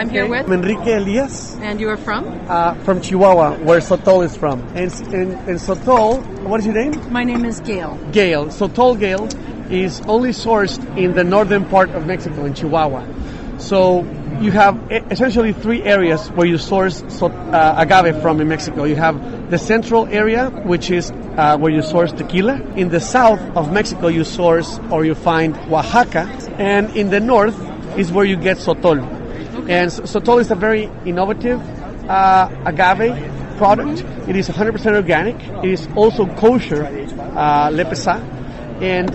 I'm here with I'm Enrique Elias. And you are from? From Chihuahua, where Sotol is from. And Sotol, what is your name? My name is Gail. Gail. Sotol Gail is only sourced in the northern part of Mexico, in Chihuahua. So you have essentially three areas where you source agave from in Mexico. You have the central area, which is where you source tequila. In the south of Mexico, you source or you find Oaxaca. And in the north is where you get Sotol. Okay. And Sotol is a very innovative agave product. It is 100% organic. It is also kosher, lepesa. And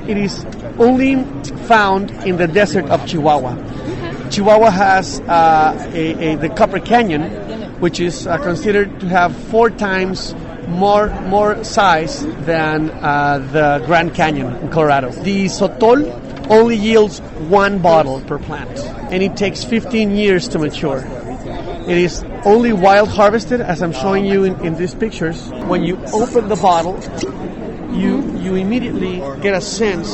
it is only found in the desert of Chihuahua. Okay. Chihuahua has the Copper Canyon, which is considered to have 4 times more size than the Grand Canyon in Colorado. The Sotol only yields 1 bottle per plant, and it takes 15 years to mature. It is only wild harvested, as I'm showing you in these pictures. When you open the bottle, you immediately get a sense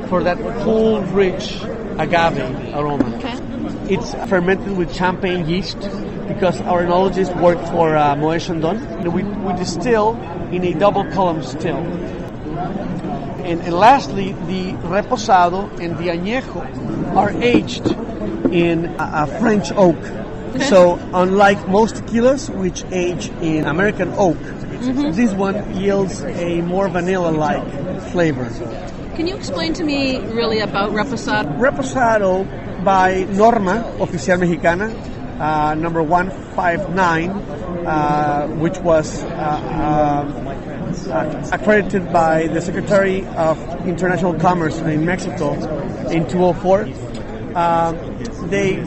for that full, rich agave aroma. Okay. It's fermented with champagne yeast because our enologists work for Moet Chandon. We distill in a double column still. And lastly, the reposado and the añejo are aged in a French oak. Okay. So unlike most tequilas, which age in American oak, this one yields a more vanilla-like flavor. Can you explain to me really about reposado? Reposado by Norma Oficial Mexicana, number 159, which was accredited by the Secretary of International Commerce in Mexico in 2004. They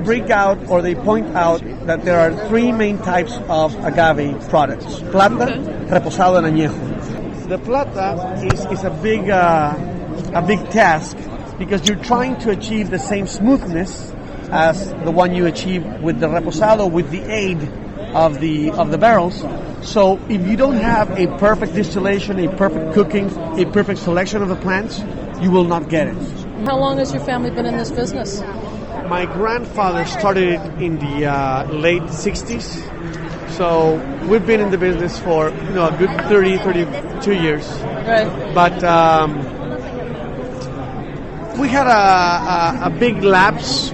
break out or they point out that there are 3 main types of agave products: plata, reposado, and añejo. The plata is a big task because you're trying to achieve the same smoothness as the one you achieve with the reposado with the aid of the barrels. So if you don't have a perfect distillation, a perfect cooking, a perfect selection of the plants, you will not get it. How long has your family been in this business? My grandfather started it in the late 60s. So we've been in the business for a good 32 years. Right. But we had a big lapse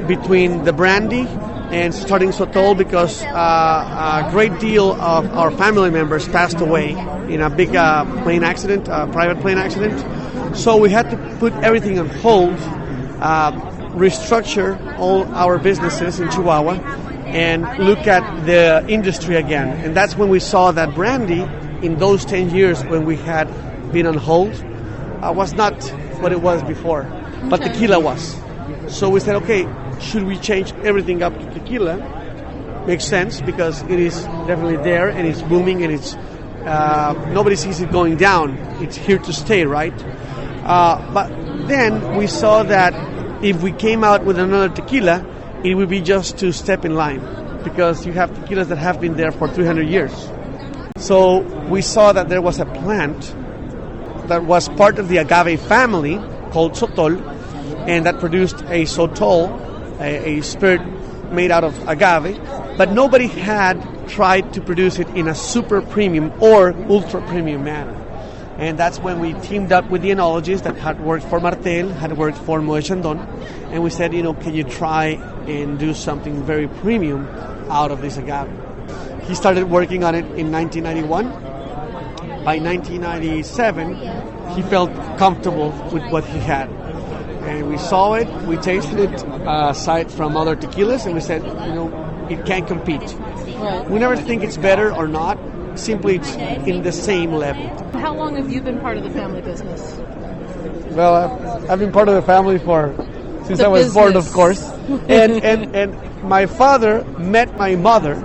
between the brandy and starting Sotol because a great deal of our family members passed away in a big plane accident, private plane accident. So we had to put everything on hold, restructure all our businesses in Chihuahua, and look at the industry again. And that's when we saw that brandy, in those 10 years when we had been on hold, was not what it was before, but tequila was. So we said, okay, should we change everything up to tequila? Makes sense because it is definitely there and it's booming and it's nobody sees it going down. It's here to stay, right? But then we saw that if we came out with another tequila, it would be just to step in line because you have tequilas that have been there for 300 years. So we saw that there was a plant that was part of the agave family called Sotol, and that produced a Sotol, a spirit made out of agave, but nobody had tried to produce it in a super premium or ultra premium manner. And that's when we teamed up with the enologist that had worked for Martel, had worked for Moet Chandon, and we said, can you try and do something very premium out of this agave? He started working on it in 1991. By 1997, he felt comfortable with what he had. And we saw it, we tasted it aside from other tequilas, and we said, it can't compete. Right. We never think it's better or not, simply it's in the same level. How long have you been part of the family business? Well, I've been part of the family since I was born, of course. and my father met my mother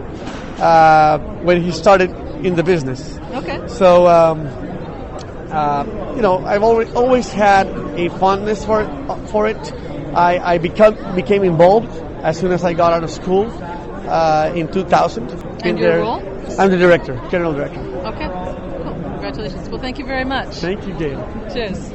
when he started in the business. Okay. So, I've always had a fondness for it. I became involved as soon as I got out of school in 2000. And your role? I'm the director, general director. Okay, cool. Congratulations. Well, thank you very much. Thank you, Gail. Cheers.